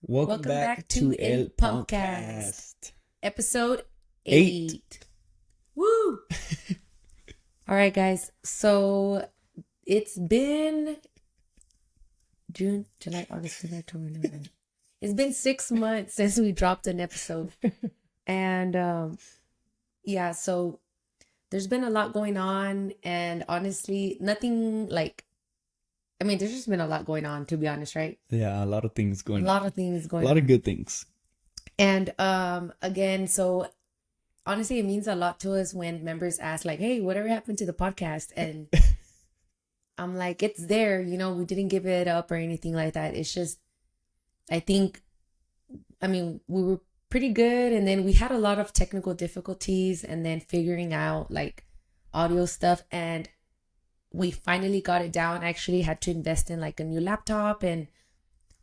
Welcome back to El Pumpcast. Episode 8. 8. Woo! All right, guys. So it's been June, July, August, September, October, November. It's been 6 months since we dropped an episode. And yeah, so there's been a lot going on. And honestly, nothing like, I mean, there's just been a lot going on, to be honest, right? Yeah, a lot of things A going on. lot of things A going lot on. of good things. And again, so honestly, it means a lot to us when members ask, like, hey, whatever happened to the podcast? And I'm like, it's there, we didn't give it up or anything like that. It's just, I think, I mean, we were pretty good. And then we had a lot of technical difficulties and then figuring out like audio stuff. And we finally got it down. I actually had to invest in like a new laptop and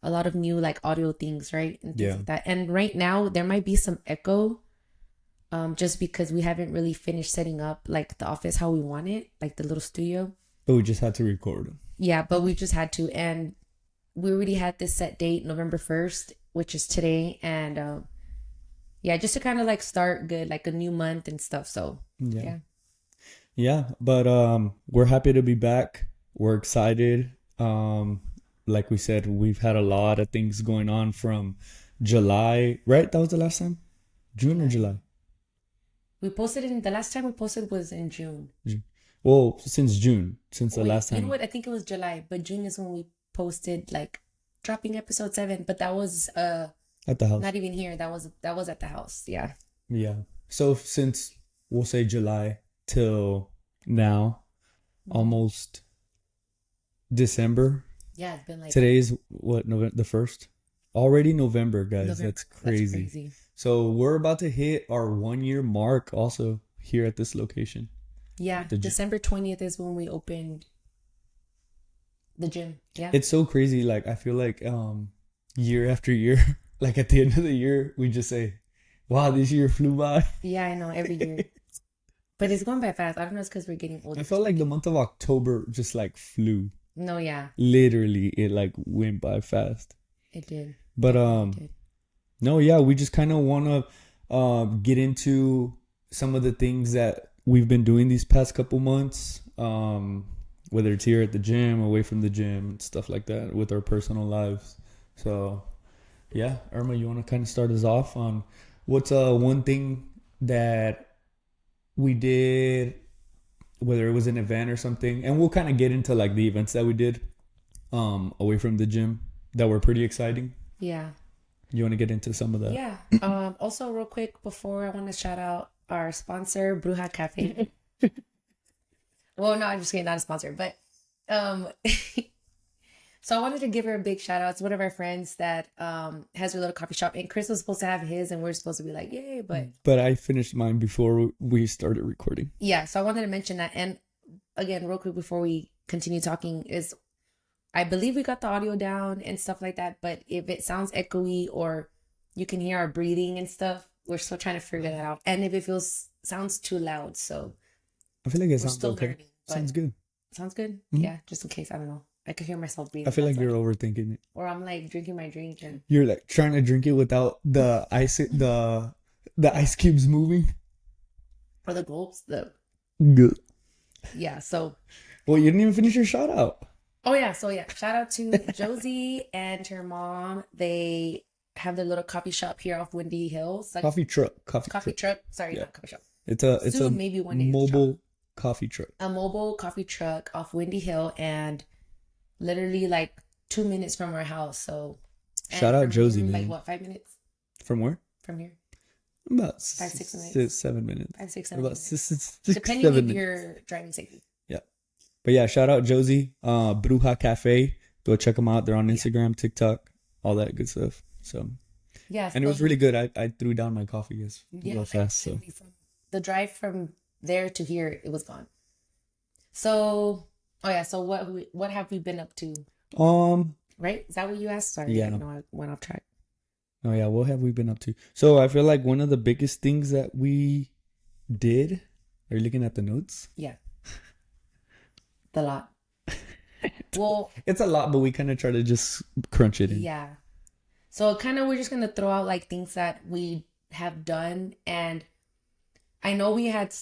a lot of new like audio things, right? And things like that. And right now there might be some echo, just because we haven't really finished setting up like the office how we want it, like the little studio. But we just had to record them. Yeah, but we just had to. And we already had this set date, November 1st, which is today. And yeah, just to kind of like start good, like a new month and stuff. So yeah. Yeah, but we're happy to be back. We're excited. Like we said, we've had a lot of things going on from July, right? That was the last time? June or July? We posted the last time we posted was in June. Well, since June, since the last time. You know what? I think it was July, but June is when we posted like dropping episode 7. But that was at the house. Not even here. That was at the house. Yeah. Yeah. So since we'll say July till now, almost December. Yeah, it's been like today's what, November the 1st? Already November, guys. November. That's crazy. So we're about to hit our 1-year mark also here at this location. Yeah, December 20th is when we opened the gym. Yeah. It's so crazy. Like I feel like year after year, like at the end of the year, we just say, wow, this year flew by. Yeah, I know, every year. But it's going by fast. I don't know, it's because we're getting older. I felt like the month of October just like flew. No, yeah. Literally, it like went by fast. It did. But no, yeah, we just kind of want to get into some of the things that we've been doing these past couple months, whether it's here at the gym, away from the gym, and stuff like that with our personal lives. So yeah, Irma, you want to kind of start us off on what's one thing that we did, whether it was an event or something, and we'll kind of get into like the events that we did away from the gym that were pretty exciting. Yeah. You want to get into some of that? Yeah. Also, real quick, before, I want to shout out our sponsor, Bruja Cafe. Well, no, I'm just kidding, not a sponsor, but so I wanted to give her a big shout out. It's one of our friends that has her little coffee shop, and Chris was supposed to have his, and we're supposed to be like, yay, but I finished mine before we started recording. Yeah, so I wanted to mention that. And again, real quick before we continue talking, is I believe we got the audio down and stuff like that, but if it sounds echoey or you can hear our breathing and stuff, we're still trying to figure that out. And if it sounds too loud, so I feel like it sounds okay. Learning, sounds good. Sounds good? Mm-hmm. Yeah, just in case, I don't know. I could hear myself breathing. I feel like you're overthinking it. Or I'm like drinking my drink and you're like trying to drink it without the ice cubes moving. Or the gulps. Good. Yeah, so well, you didn't even finish your shout out. Oh yeah, so yeah, shout out to Josie and her mom. They have their little coffee shop here off Windy Hills. Like coffee truck. Sorry, not coffee shop. It's a maybe one day mobile coffee truck. A mobile coffee truck off Windy Hill, and literally like 2 minutes from our house. So shout out Josie, here, man. Like what, 5 minutes? From where? From here. About 5-6 minutes. 7 minutes. 5-6 7 about minutes. 6 Depending 7 if you're driving safely. Yeah. But yeah, shout out Josie, Bruja Cafe. Go check them out. They're on Instagram, TikTok, all that good stuff. So yeah, and it was really good. I threw down my coffee real fast. So from the drive from there to here, it was gone. So so what have we been up to? Right? Is that what you asked? Sorry, yeah. I went off track. Oh yeah, what have we been up to? So I feel like one of the biggest things that we did. Are you looking at the notes? Yeah. The lot. Well, it's a lot, but we kind of try to just crunch it in. Yeah. So kind of we're just gonna throw out like things that we have done, and I know we had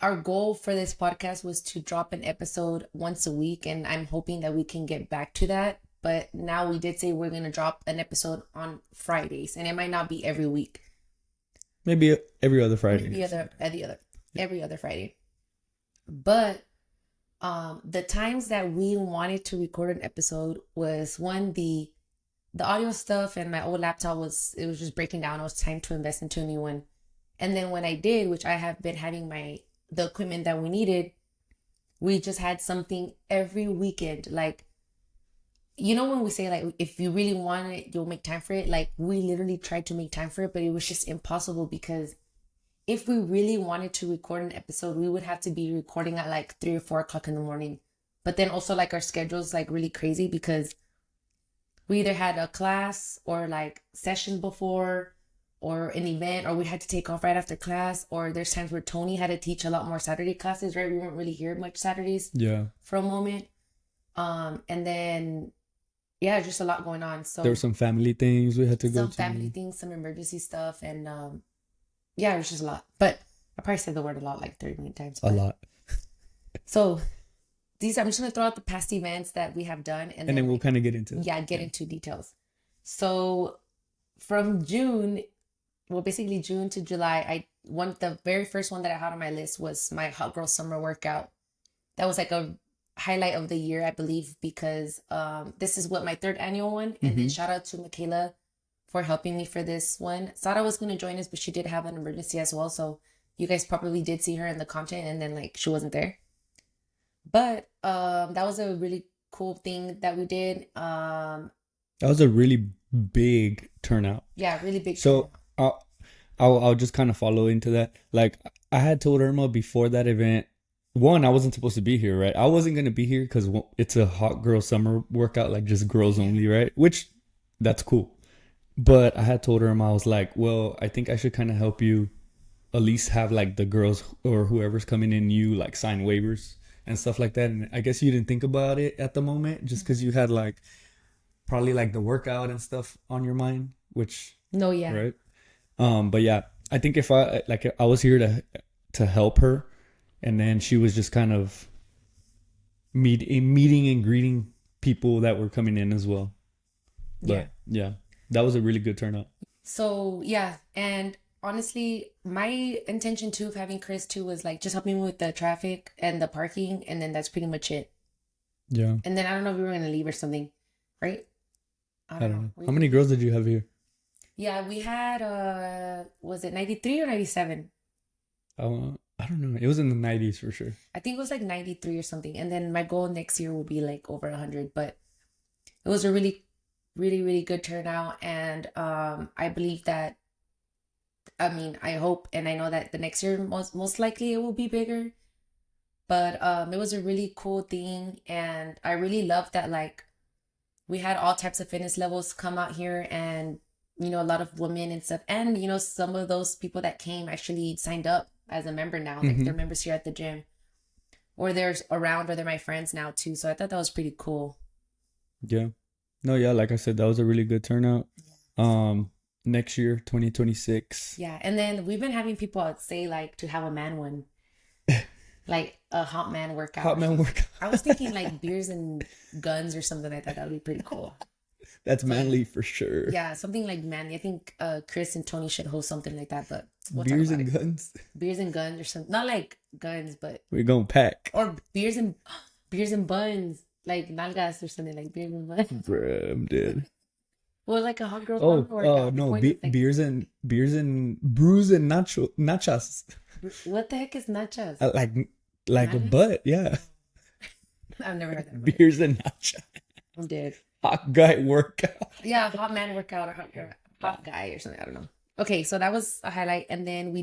our goal for this podcast was to drop an episode once a week, and I'm hoping that we can get back to that. But now we did say we're gonna drop an episode on Fridays, and it might not be every week. Maybe every other Friday. Every other Friday. But the times that we wanted to record an episode was one, the audio stuff, and my old laptop was just breaking down. It was time to invest into a new one. And then when I did, which I have been having the equipment that we needed, we just had something every weekend. Like, you know, when we say like, if you really want it, you'll make time for it. Like, we literally tried to make time for it, but it was just impossible, because if we really wanted to record an episode, we would have to be recording at like 3 or 4 o'clock in the morning. But then also like our schedule's like really crazy, because we either had a class or like session before, or an event, or we had to take off right after class, or there's times where Tony had to teach a lot more Saturday classes, right? We weren't really here much Saturdays for a moment. And then, yeah, just a lot going on. So there were some family things we had to go to. Some family things, some emergency stuff, and yeah, it was just a lot. But I probably said the word a lot, like 30 million times. A lot. So I'm just gonna throw out the past events that we have done, and then we'll kind of get into into details. So from basically June to July, the very first one that I had on my list was my Hot Girl Summer workout. That was like a highlight of the year, I believe, because this is my third annual one. And then shout out to Michaela for helping me for this one. Sara was going to join us, but she did have an emergency as well. So you guys probably did see her in the content, and then like she wasn't there. But that was a really cool thing that we did. That was a really big turnout. Yeah, really big. So I'll just kind of follow into that. Like, I had told Irma before that event, one, I wasn't supposed to be here, right? I wasn't going to be here because it's a Hot Girl Summer workout, like just girls only, right? Which, that's cool. But I had told Irma, I was like, well, I think I should kind of help you at least have like the girls or whoever's coming in, you like sign waivers and stuff like that. And I guess you didn't think about it at the moment just because you had like probably like the workout and stuff on your mind, which... No, yeah. Right? But yeah, I think if I was here to help her, and then she was just kind of meeting and greeting people that were coming in as well. But yeah, that was a really good turnout. So yeah, and honestly, my intention too of having Chris too was like just helping me with the traffic and the parking, and then that's pretty much it. Yeah. And then I don't know if we were gonna leave or something, right? I don't know. How many girls did you have here? Yeah, we had was it 93 or 97? I don't know. It was in the 90s for sure. I think it was like 93 or something. And then my goal next year will be like over 100. But it was a really, really, really good turnout. And I believe that, I hope and I know that the next year most likely it will be bigger. But it was a really cool thing. And I really love that like we had all types of fitness levels come out here, and a lot of women and stuff. And, some of those people that came actually signed up as a member now. Like they're members here at the gym. Or they're around, or they're my friends now too. So I thought that was pretty cool. Yeah. No, yeah, like I said, that was a really good turnout. Next year, 2026. Yeah. And then we've been having people say like to have a man one. Like a hot man workout. Hot man workout. I was thinking like beers and guns or something like that. That would be pretty cool. That's manly for sure. Yeah, something like manly. I think Chris and Tony should host something like that, but beers and guns. Beers and guns or something. Not like guns, but we're gonna pack. Or beers and buns, like nalgas or something, like beers and buns. Bruh, I'm dead. Well, like a hot girl. No, beers and brews and nachos. What the heck is nachos? Like a butt, yeah. I've never heard that. Beers and nachos. I'm dead. Hot guy workout. Yeah, hot man workout or hot guy or something. I don't know. Okay, so that was a highlight. And then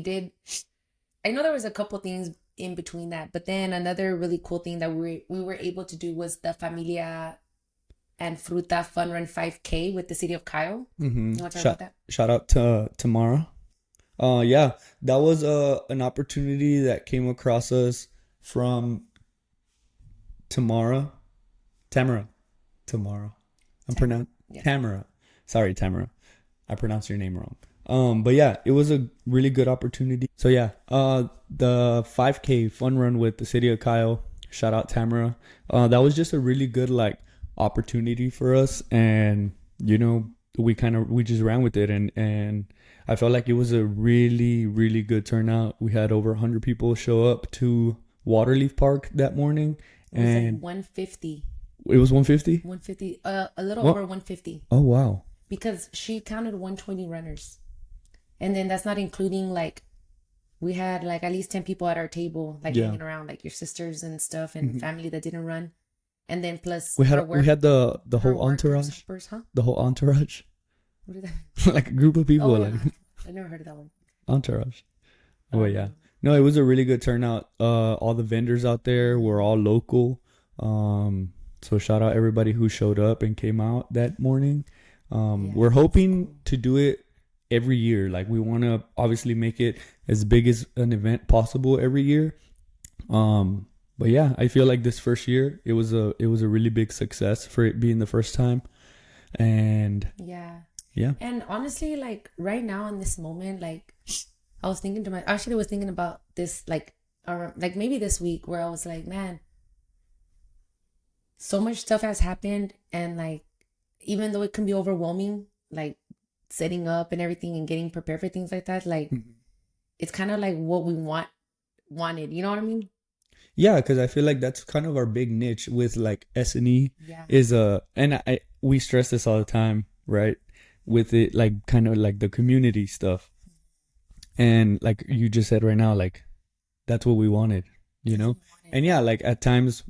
I know there was a couple things in between that, but then another really cool thing that we were able to do was the Familia and Fruta Fun Run 5K with the city of Kyle. Mm-hmm. You want to talk about that? Shout out to Tamara. Yeah, that was an opportunity that came across us from Tamara. I'm pronounced Tamara. Sorry, Tamara. I pronounced your name wrong. But yeah, it was a really good opportunity. So yeah, the 5K fun run with the city of Kyle. Shout out Tamara. That was just a really good like opportunity for us, and you know, we just ran with it, and I felt like it was a really really good turnout. We had over 100 people show up to Waterleaf Park that morning, It was like and 150. it was 150. 150, a little What? over 150, Oh wow. because she counted 120 runners. And then that's not including like we had like at least 10 people at our table like Yeah. hanging around, like your sisters and stuff and family that didn't run. And then plus We her had work, we had the her whole workers, entourage, helpers, huh? the whole entourage, What is that? like a group of people, Oh, like yeah. I never heard of that one. entourage. Oh yeah. Um, No, it was a really good turnout. All the vendors out there were all local. So shout out everybody who showed up and came out that morning. Yeah, We're that's hoping cool. to do it every year. Like we want to obviously make it as big as an event possible every year. But yeah, I feel like this first year it was a really big success for it being the first time. And Yeah. yeah. And honestly, like right now in this moment, like I was thinking to my, actually I was thinking about this like maybe this week, where I was like, man, so much stuff has happened, and like even though it can be overwhelming, like setting up and everything and getting prepared for things like that, like it's kind of like what we wanted, you know what I mean? Yeah, because I feel like that's kind of our big niche with like S&E Yeah. is and we stress this all the time, right? With it like kind of like the community stuff. And like you just said right now, like that's what we wanted, you know? And yeah, like at times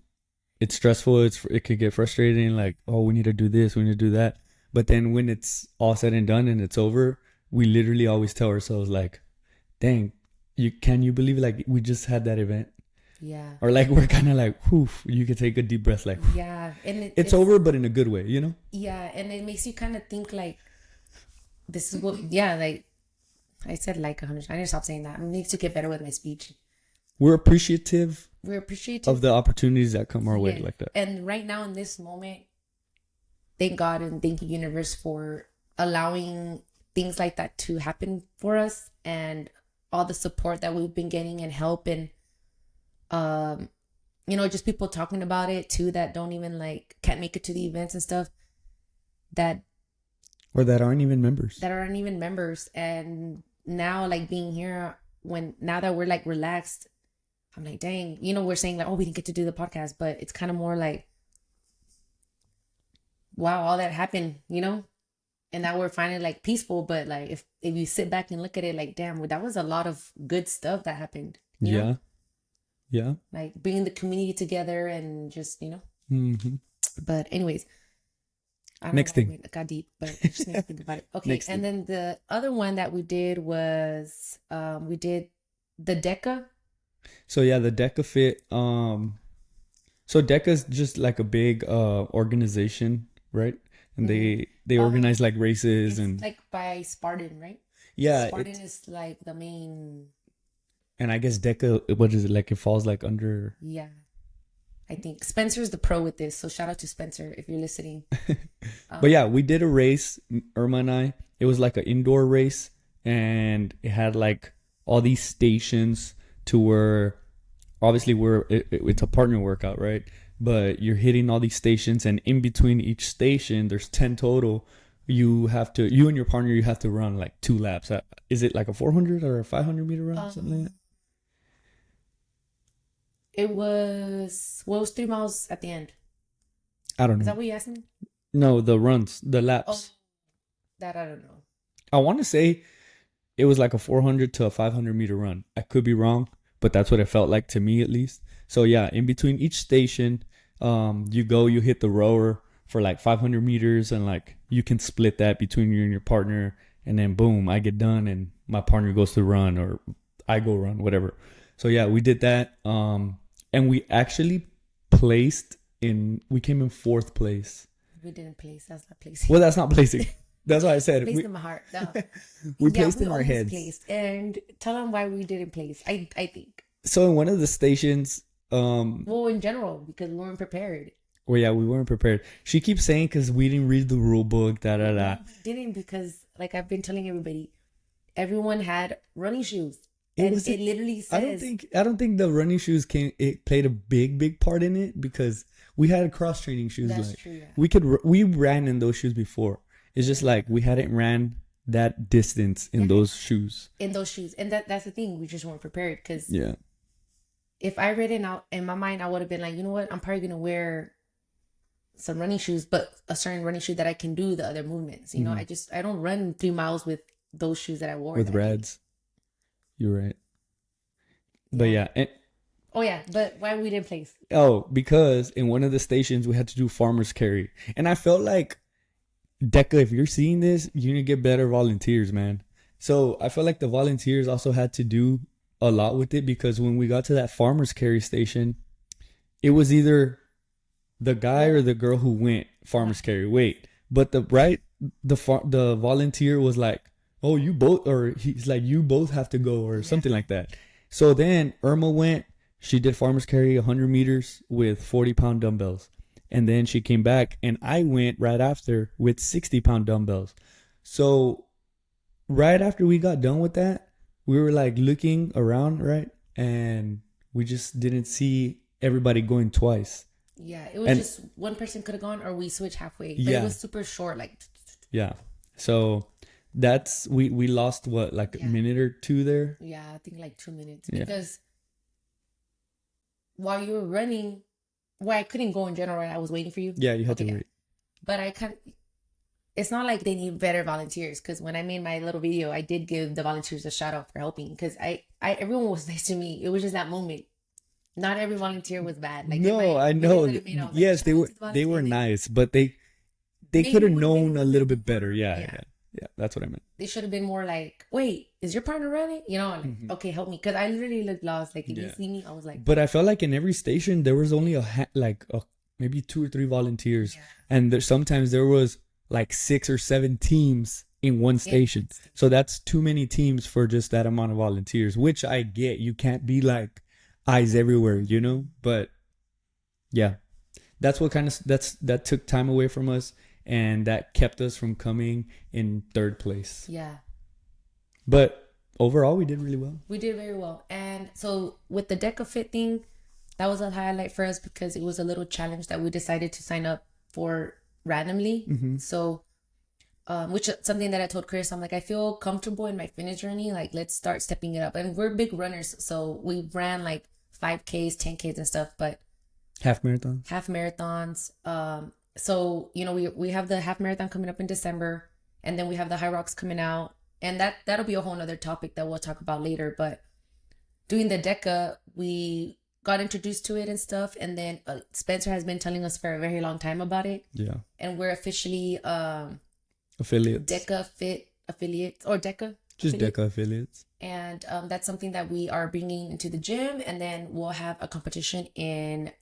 it's stressful, it could get frustrating, like, oh, we need to do this, we need to do that. But then when it's all said and done and it's over, we literally always tell ourselves like, dang, can you believe like we just had that event? Yeah. Or like we're kind of like, whew, you could take a deep breath, like Yeah. And it's over, but in a good way, you know? Yeah. And it makes you kind of think like, this is what, yeah, like I said like 100. I need to stop saying that. I need to get better with my speech. We're appreciative We're appreciative of the opportunities that come our way Yeah. like that. And right now in this moment, thank God and thank you, universe, for allowing things like that to happen for us, and all the support that we've been getting and help, and just people talking about it too that don't even like can't make it to the events and stuff that Or that aren't even members. aren't even members. And now like being here, now that we're like relaxed, I'm like, dang, we're saying like, oh, we didn't get to do the podcast, but it's kind of more like, wow, all that happened, and now we're finally like peaceful. But like if you sit back and look at it, like, damn, that was a lot of good stuff that happened. You know? Yeah. Like bringing the community together and just Mm-hmm. But anyways, I don't Next know why thing. we got deep, but it just made me think about it. Okay. Next And then the other one that we did was we did the DECA. So yeah, the DECA Fit. So DECA's just like a big organization, right? And they organize like races It's and like by Spartan, right? yeah, Spartan is like the main. and I guess DECA, what is it like? It falls like under. Yeah. I think Spencer's the pro with this, so shout out to Spencer if you're listening. But yeah, we did a race, Irma and I. It was like an indoor race, and it had like all these stations to where, obviously, it's a partner workout, right? But you're hitting all these stations, and in between each station, there's 10 total. You and your partner, you have to run like 2 laps. Is it like a 400 or a 500 meter run, something like that? It was 3 miles at the end. I don't Is know. that what you asked me? No, the runs, the Oh, laps. that I don't know. I want to say it was like a 400 to a 500 meter run. I could be wrong, but that's what it felt like to me at least. So yeah, in between each station, you hit the rower for like 500 meters, and like you can split that between you and your partner, and then boom, I get done and my partner goes to run, or I go run, whatever. So yeah, we did that. And we actually we came in 4th place. We didn't place. That's not placing. Well, that's not placing. That's why I said Placed we, in my heart. No. we Yeah, placed we in our almost heads. placed. And tell them why we didn't place. I think. So in one of the stations, Well, in general, because we weren't prepared. Well, yeah, we weren't prepared. She keeps saying because we didn't read the rule book, da da da. We didn't, because like I've been telling everybody, everyone had running shoes. It And was. it literally I don't says, think. I don't think the running shoes came. It played a big part in it because we had cross training shoes. that's Like true. Yeah. we ran in those shoes before. It's just like we hadn't ran that distance in Yeah. those shoes. In those shoes. And that's the thing. We just weren't prepared, because Yeah. if I read it out in my mind, I would have been like, you know what? I'm probably going to wear some running shoes, but a certain running shoe that I can do the other movements. You know, I don't run 3 miles with those shoes that I wore. With that day. reds. You're right. But yeah. And, Oh, yeah. But why we didn't place? oh, because in one of the stations we had to do farmer's carry. And I felt like, Deca, if you're seeing this, you're going to get better volunteers, man. So I felt like the volunteers also had to do a lot with it because when we got to that farmer's carry station, it was either the guy or the girl who went farmer's carry. Wait, but the volunteer was like, "Oh, you both," or he's like, "You both have to go," or something like that. So then Irma went. She did farmer's carry 100 meters with 40-pound dumbbells, and then she came back, and I went right after with 60-pound dumbbells. So right after we got done with that, we were like looking around, right, and we just didn't see everybody going twice. Yeah, it was And- just one person could have gone, or we switched halfway. But Yeah. it was super short. Like, Yeah. So that's we lost what, like a minute or two there. yeah, I think like 2 minutes. Yeah. Because while you were running, well, I couldn't go in general, right? I was waiting for you. Yeah, you had Okay. to wait. But it's not like they need better volunteers, because when I made my little video, I did give the volunteers a shout out for helping, because everyone was nice to me. It was just that moment. Not every volunteer was bad. Like, No, in my I know. videos that I made, I was like, Yes, shout they out were to the they were volunteers. nice, but they Maybe could have would've known been a little bit better. Yeah. Yeah. That's what I meant. They should have been more like, wait, is your partner running? You know, like, okay, help me. Because I literally looked lost. Like, if you Yeah. see me, I was like, But I felt like in every station there was only maybe 2 or 3 volunteers, and sometimes there was like 6 or 7 teams in one station. So that's too many teams for just that amount of volunteers, which I get. You can't be like eyes everywhere, you know? But yeah, that's what that took time away from us, and that kept us from coming in 3rd place. yeah, But overall, we did really well. we did very well. And so with the Deca Fit thing, that was a highlight for us, because it was a little challenge that we decided to sign up for randomly. So, which is something that I told Chris, I'm like, I feel comfortable in my fitness journey. Like, let's start stepping it up. And we're big runners, so we ran like 5Ks, 10Ks and stuff, but Half marathon. half marathons. So, you know, we have the half marathon coming up in December, and then we have the High Rocks coming out, and that'll be a whole nother topic that we'll talk about later. But doing the Deca, we got introduced to it and stuff, and then Spencer has been telling us for a very long time about it, Yeah. and we're officially Affiliates. Deca Fit affiliates, or Deca. Just affiliate. Deca affiliates. And that's something that we are bringing into the gym, and then we'll have a competition in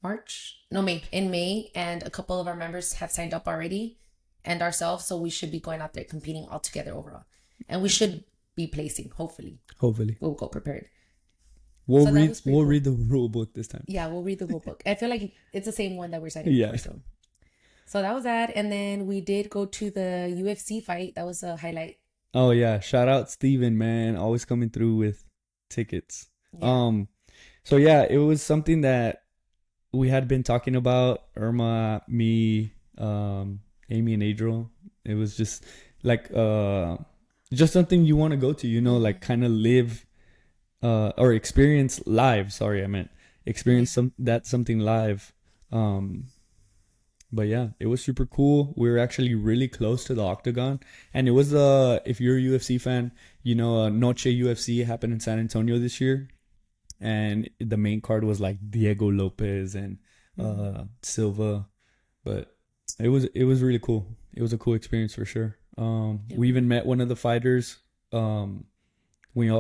May, and a couple of our members have signed up already, and ourselves, so we should be going out there competing all together overall, and we should be placing. Hopefully we'll go prepared. We'll So that read was pretty cool. the rule book this time. Yeah, we'll read the rule book. I feel like it's the same one that we're signing Yeah. for. So that was that, and then we did go to the UFC fight. That was a highlight. Oh yeah, shout out Steven, man, always coming through with tickets. Yeah. So yeah, it was something that we had been talking about, Irma, me, Amy and Adriel. It was just like just something you want to go to, you know, like kind of live or experience live. Sorry, I meant experience something live. But yeah, it was super cool. We were actually really close to the octagon, and it was if you're a UFC fan, you know, Noche UFC happened in San Antonio this year, and the main card was like Diego Lopez and Silva, but it was really cool. It was a cool experience for sure. We even met one of the fighters. When we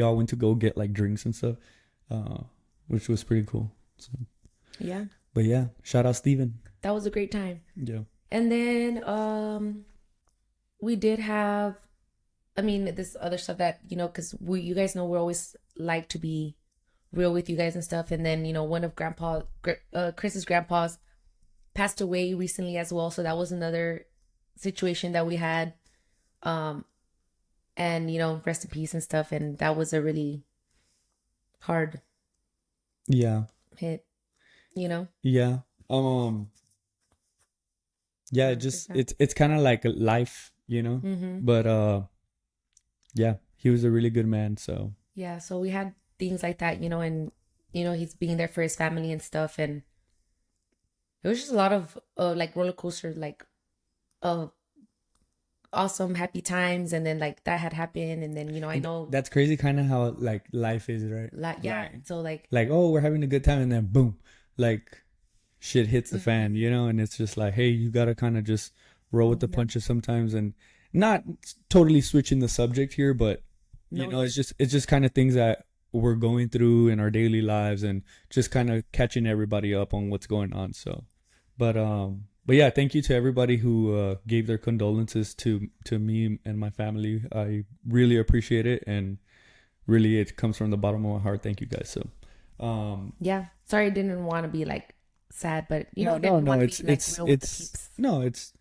all went to go get like drinks and stuff, which was pretty cool. So, Yeah, but yeah, shout out Steven. that was a great time. Yeah. And then we did have, I mean, this other stuff that, you know, because you guys know we're always like to be real with you guys and stuff. And then, you know, one of Chris's grandpas passed away recently as well. So that was another situation that we had. And, you know, rest in peace and stuff. And that was a really hard Yeah. hit, you know? Yeah. Yeah, it's kind of like a life, you know. Mm-hmm. But yeah, he was a really good man. So Yeah, so we had things like that, you know, and, you know, he's being there for his family and stuff. And it was just a lot of like roller coaster, like awesome, happy times. And then like that had happened. And then, you know, I know, that's crazy, kind of how like life is, right? like, yeah. Right. So like, Oh, we're having a good time, and then boom, like shit hits the fan, you know. And it's just like, hey, you gotta kind of just roll with the Yeah. punches sometimes, and not totally switching the subject here, but you No, know, it's just kind of things that we're going through in our daily lives, and just kind of catching everybody up on what's going on. So, but yeah, thank you to everybody who gave their condolences to me and my family. I really appreciate it, and really it comes from the bottom of my heart. Thank you guys. So, yeah. Sorry, I didn't want to be like sad, but you know, no, didn't want to it's be, like, it's real with the it's peeps. no, it's,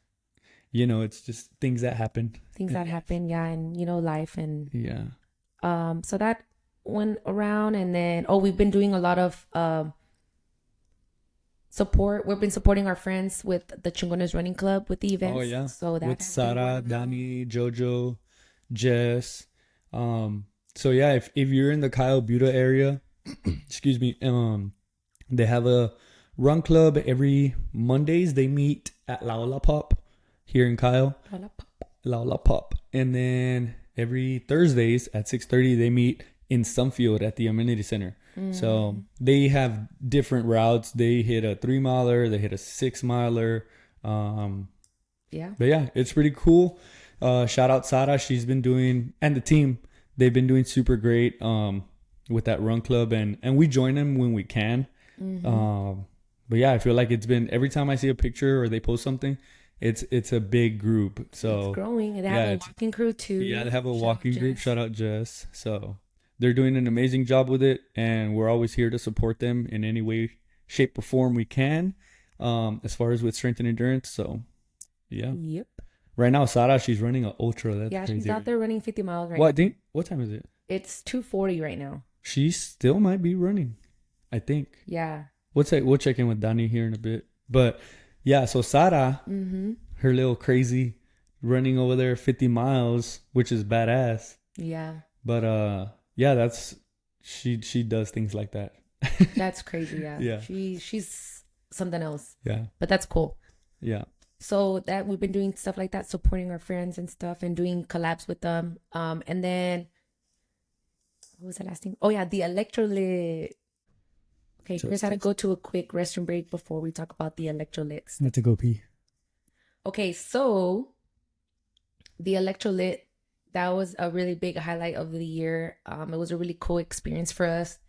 you know, it's just things that happen. Things that happen, yeah, and you know, life. And Yeah. so that went around. And then we've been doing a lot of support. We've been supporting our friends with the Chingones Running Club with the events. Oh yeah. So that With has been Sara, going on. Dani, Jojo, Jess. So yeah, if you're in the Kyle Buda area, excuse me, they have a run club every Mondays. They meet at Laola Pop here in Kyle. Laola Pop. And then every Thursdays at 6:30 they meet in Sunfield at the Amenity Center. So they have different routes. They hit a 3-miler, they hit a 6-miler. Yeah. But yeah, it's pretty cool. Shout out Sara. She's been doing, and the team, they've been doing super great with that run club, and we join them when we can. But yeah, I feel like it's been, every time I see a picture or they post something, it's a big group. So It's growing. And they yeah, have a it's- walking crew too. yeah, they have a Shout out walking group. Jess. Shout out Jess. So they're doing an amazing job with it, and we're always here to support them in any way, shape, or form we can. As far as with strength and endurance. So yeah. Yep. Right now, Sara, she's running an ultra. That's Yeah, crazy. she's out there running 50 miles right Well, I now. think, what time is it? It's 2:40 right now. She still might be running, I think. Yeah. We'll check in with Dani here in a bit. But yeah, so Sara, Mm-hmm. her little crazy running over there 50 miles, which is badass. Yeah. But yeah, that's, she does things like that. That's crazy. Yeah. Yeah. She's something else, Yeah. but that's cool. Yeah. So that we've been doing stuff like that, supporting our friends and stuff, and doing collabs with them. And then what was the last thing? Oh yeah, the electrolyte. Okay, Chris had to go to a quick restroom break before we talk about the electrolytes. Have to go pee. Okay, so the electrolyte, that was a really big highlight of the year. It was a really cool experience for us.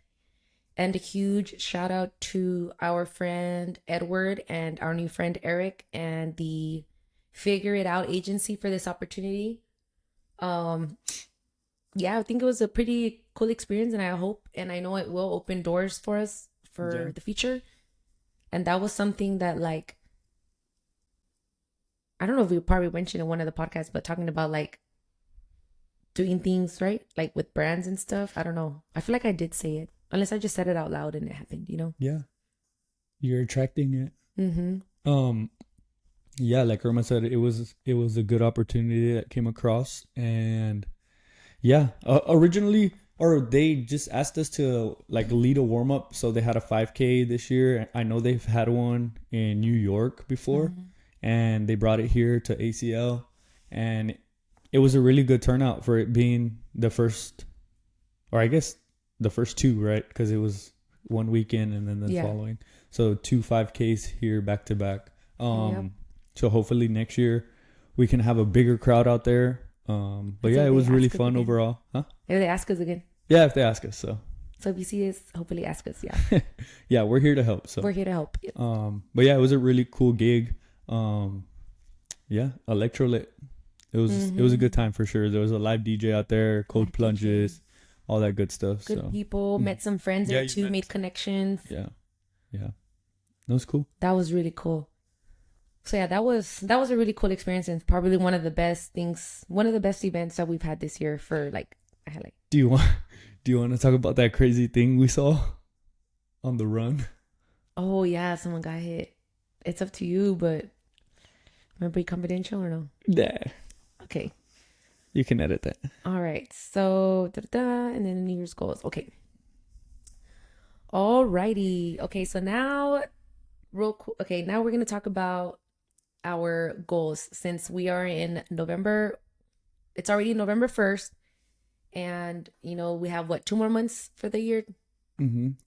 And a huge shout out to our friend Edward and our new friend Eric and the Figure It Out agency for this opportunity. Yeah, I think it was a pretty cool experience, and I hope and I know it will open doors for us for Yeah. the future. And that was something that, like, I don't know if we probably mentioned in one of the podcasts, but talking about like doing things right, like with brands and stuff. I don't know. I feel like I did say it, unless I just said it out loud and it happened, you know? Yeah. You're attracting it. Mm-hmm. Yeah, like Irma said, it was a good opportunity that came across, and yeah, originally, or they just asked us to like lead a warm up, so they had a 5K this year. I know they've had one in New York before, and they brought it here to ACL, and it was a really good turnout for it being the first, or I guess the first two, right? Because it was one weekend and then the Yeah. following, so 2 5Ks here back to back. Yep. So hopefully next year we can have a bigger crowd out there. But That's yeah, what it was they really ask us fun again. overall. Huh? Maybe they ask us again. Yeah, if they ask us. So So if you see this, hopefully ask us. Yeah. yeah, we're here to help. So We're here to help. but yeah, it was a really cool gig. Yeah, electrolyte. It was a good time for sure. There was a live DJ out there, cold Live plunges, all that good stuff. Good So people, met some friends Yeah, there you too, met- made connections. yeah, that was cool. That was really cool. So yeah, that was a really cool experience and probably one of the best events that we've had this year for like I had like Do you want to talk about that crazy thing we saw on the run? oh yeah, someone got hit. It's up to you, but remember be confidential or no? Yeah, Okay. you can edit that. All right. So and then the New Year's goals. Okay. Alrighty. Okay, so now now we're gonna talk about our goals since we are in November. It's already November 1st, and we have what, 2 more months for the year.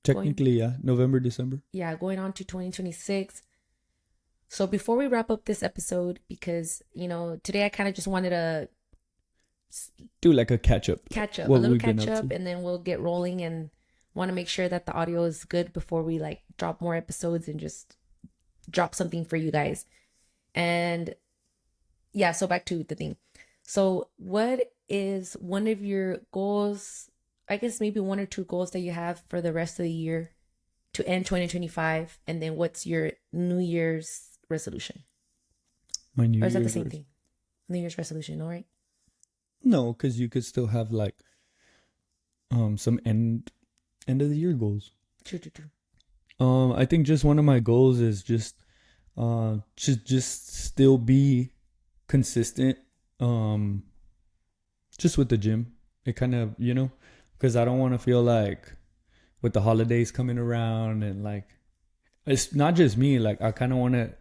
Technically, yeah, November, December. Yeah, going on to 2026. So before we wrap up this episode, because today I kind of just wanted to Do like a catch up. a What little we've been catch up up, to. and then we'll get rolling and want to make sure that the audio is good before we like drop more episodes and just drop something for you guys. And yeah, so back to the thing. So what is one of your goals? I guess maybe 1 or 2 goals that you have for the rest of the year to end 2025, and then what's your New Year's resolution? My New Or is that the Year's same res- thing? New Year's resolution, all right? No, because you could still have like some end of the year goals. True, true, true. I think just one of my goals is just still be consistent just with the gym. It kind of, because I don't want to feel like with the holidays coming around and like it's not just me, like I kind of want to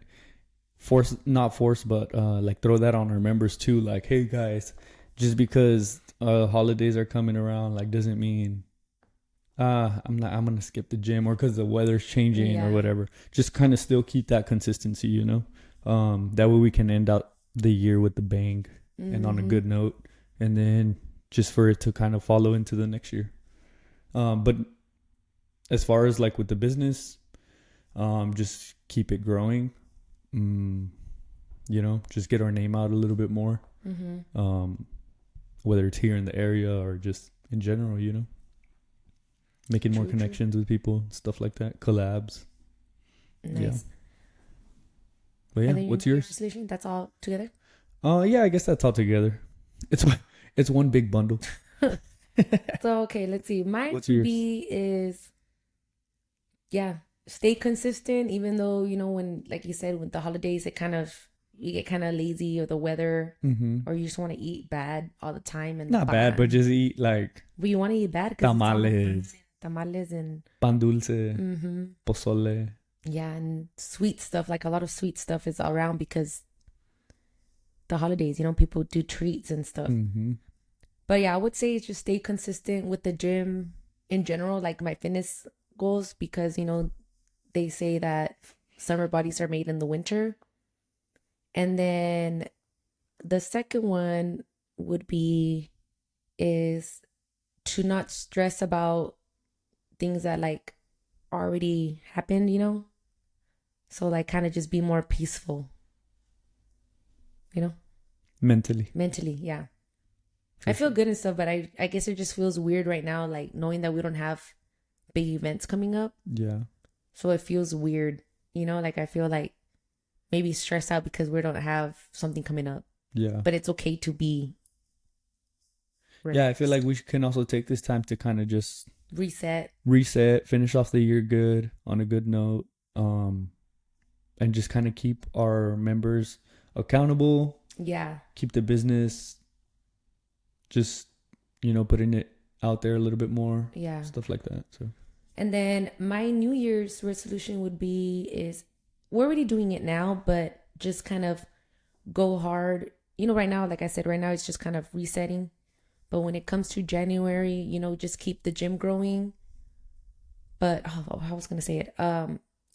like throw that on our members too, like, hey guys, just because holidays are coming around like doesn't mean I'm gonna skip the gym, or because the weather's changing or whatever. Just kind of still keep that consistency, that way we can end out the year with the bang and on a good note, and then just for it to kind of follow into the next year. But as far as like with the business, just keep it growing. Just get our name out a little bit more. Whether it's here in the area or just in general, making more connections with people, stuff like that, collabs. Nice. Yeah. But yeah, And then what's your yours? resolution? That's all together? Yeah, I guess that's all together. It's one big bundle. So okay, let's see. Mine What's yours? is stay consistent, even though when, like you said, with the holidays you get kind of lazy, or the weather, or you just want to eat bad all the time, and Not bad, but just eat like you want to eat bad because tamales and pan dulce, mm-hmm. pozole. Yeah, and sweet stuff, like a lot of sweet stuff is around because the holidays, people do treats and stuff. But yeah, I would say just stay consistent with the gym in general, like my fitness goals, because they say that summer bodies are made in the winter. And then the second one would be is to not stress about things that like already happened, so like kind of just be more peaceful, Mentally. yeah. I feel good and stuff, but I guess it just feels weird right now, like knowing that we don't have big events coming up. Yeah. So it feels weird, like I feel like maybe stressed out because we don't have something coming up. Yeah. But it's okay to be relaxed. Yeah, I feel like we can also take this time to kind of just reset, finish off the year good on a good note, and just kind of keep our members accountable. Yeah. Keep the business just, putting it out there a little bit more. Yeah. Stuff like that. So. And then my New Year's resolution would be we're already doing it now, but just kind of go hard. Right now, like I said, right now it's just kind of resetting. But when it comes to January, just keep the gym growing. But I was going to say it.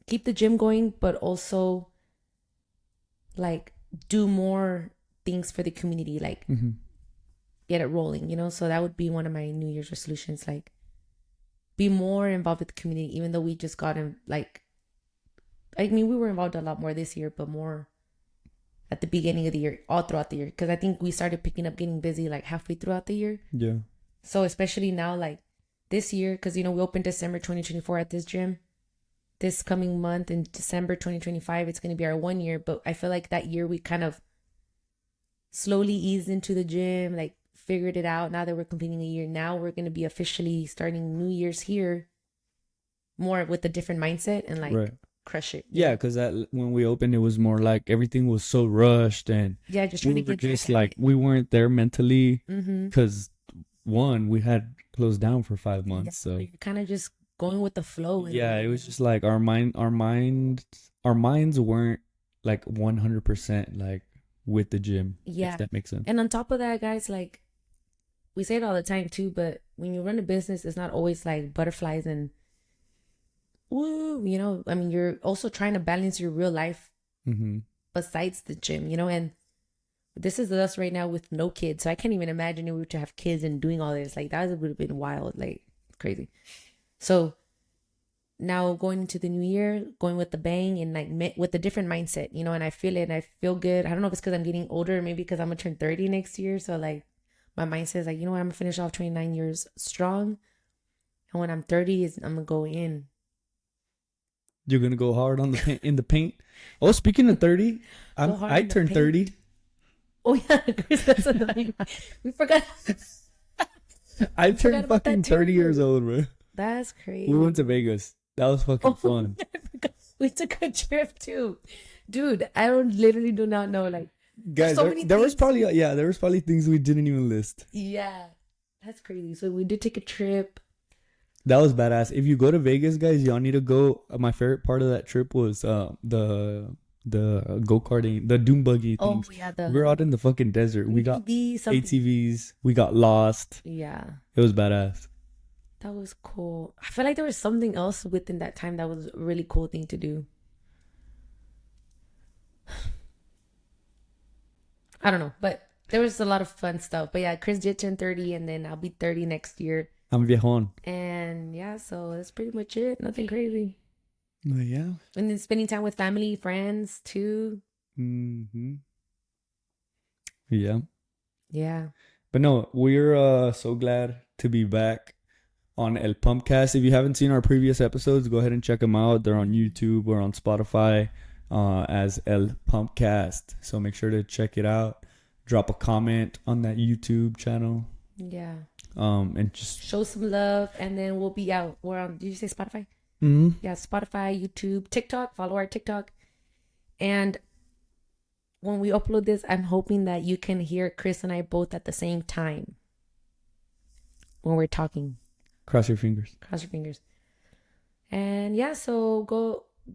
Keep the gym going, but also like do more things for the community, like get it rolling, so that would be one of my New Year's resolutions, like be more involved with the community, even though we just got in, like, I mean, we were involved a lot more this year, but more at the beginning of the year, all throughout the year, because I think we started picking up getting busy like halfway throughout the year. Yeah. So especially now, like this year, because we opened December 2024 at this gym. This coming month in December 2025, it's going to be our 1 year. But I feel like that year we kind of slowly eased into the gym, like figured it out. Now that we're completing a year, now we're going to be officially starting New Year's here more with a different mindset and like Right. crush it. Yeah, because when we opened, it was more like everything was so rushed, and Yeah, just we trying to were get just back at like it. we weren't there mentally Mm-hmm. because one, we had closed down for 5 months, so You're kind of just going with the flow. And yeah, it was just like our minds weren't like 100% like with the gym. Yeah. If that makes sense. And on top of that, guys, like we say it all the time too, but when you run a business, it's not always like butterflies and woo, I mean, you're also trying to balance your real life Mm-hmm. besides the gym, and this is us right now with no kids. So I can't even imagine if we were to have kids and doing all this. Like that would have been wild, like crazy. So now going into the new year, going with the bang and like with a different mindset, and I feel it and I feel good. I don't know if it's because I'm getting older, maybe because I'm gonna turn 30 next year. So like my mindset is like, you know what, I'm gonna finish off 29 years strong. And when I'm 30, I'm gonna go in. You're gonna go hard on the paint in the paint. Oh, speaking of 30, Go hard I in the turned paint. 30. Oh yeah, Chris, that's another. We forgot. I forgot turned about that fucking too. 30 years old, bro. That's crazy. We went to Vegas. That was fucking fun. I forgot. We took a trip too, dude. I don't literally do not know. Like, Guys, so there, many there was things. probably things we didn't even list. Yeah, that's crazy. So we did take a trip. That was badass. If you go to Vegas, guys, y'all need to go. My favorite part of that trip was the go-karting, the doom buggy Oh things. yeah, We were out in the fucking desert. We got something. ATVs. We got lost. Yeah, It was badass. that was cool. I feel like there was something else within that time that was a really cool thing to do. I don't know, but there was a lot of fun stuff. But yeah, Chris did turn 30, and then I'll be 30 next year. I'm viejon. And yeah, so that's pretty much it. Nothing crazy. Yeah. And then spending time with family, friends too. Mm-hmm. Yeah. Yeah. But no, we're so glad to be back on El Pumpcast. If you haven't seen our previous episodes, go ahead and check them out. They're on YouTube or on Spotify as El Pumpcast. So make sure to check it out. Drop a comment on that YouTube channel. Yeah. And just Show some love, and then we'll be out. We're on, did you say Spotify? mm-hmm. Yeah, Spotify, YouTube, TikTok. Follow our TikTok. And when we upload this, I'm hoping that you can hear Chris and I both at the same time when we're talking. Cross your fingers. Cross your fingers. And yeah, so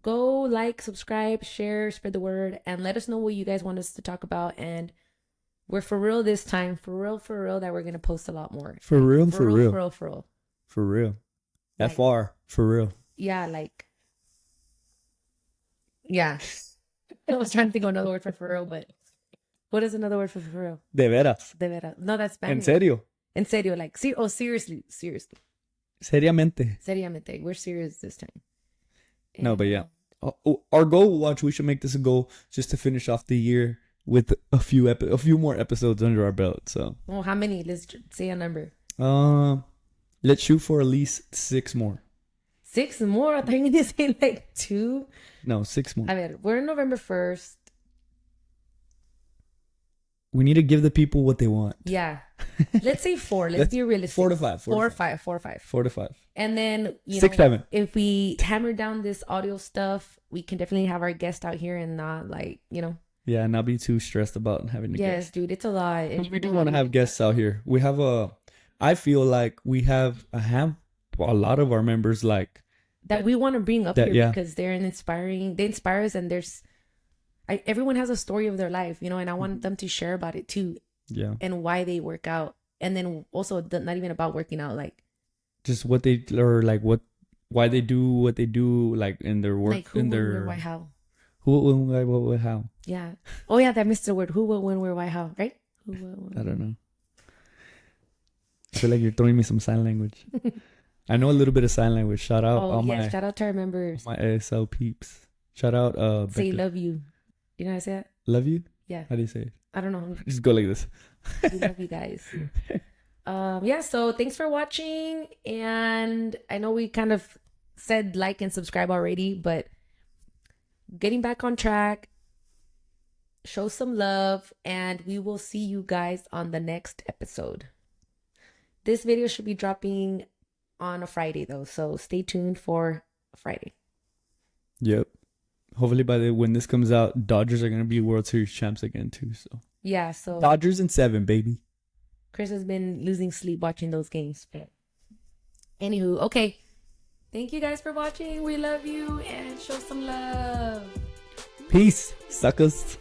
go like, subscribe, share, spread the word, and let us know what you guys want us to talk about. And we're for real this time. For real that we're going to post a lot more. For real. For real. Like, FR. For real. Yeah, like, yeah. I was trying to think of another word for real, but what is another word for real? De veras. De veras. No, that's En Spanish. serio. En serio, like, seriously. Seriamente. Seriamente. We're serious this time. No, but yeah. Our goal, watch, we should make this a goal just to finish off the year with a few more episodes under our belt. So, Well, how many? Let's say a number. let's shoot for at least 6 more. 6 more? I thought you were going to say like 2. No, 6 more. A ver, we're November 1st. We need to give the people what they want. Yeah. Let's say 4. Let's be realistic. 4 to 5. 4 or 5. 4 or 5. 4 to 5. And then, 6, 7. if we hammer down this audio stuff, we can definitely have our guest out here and not like, Yeah, not be too stressed about having to Yes, guess. dude, it's a lot. And We do want to have guests out here. We have I feel like we have a lot of our members like that we want to bring up That- here yeah. because they inspire us, and everyone has a story of their life, and I want them to share about it too, yeah, and why they work out, and then also not even about working out, like just what they or like why they do what they do, like in their work, who, in when, their where, why, how. who, when, why, what, how. Yeah. Oh yeah, that missed the word. Who, what, when, where, why, how. Right? Who, what, when. I don't know. I feel like you're throwing me some sign language. I know a little bit of sign language. Shout out Oh all yeah, shout out to our members. my ASL peeps. Shout out Say Becca. love you. You know how to say that? Love you? Yeah. How do you say it? I don't know. Just go like this. We love you guys. Yeah, so thanks for watching. And I know we kind of said like and subscribe already, but getting back on track, show some love, and we will see you guys on the next episode. This video should be dropping on a Friday though, so stay tuned for Friday. Yep. Hopefully when this comes out, Dodgers are gonna be World Series champs again too. So Yeah, so Dodgers in 7, baby. Chris has been losing sleep watching those games. But anywho, okay. Thank you guys for watching. We love you and show some love. Peace, suckers.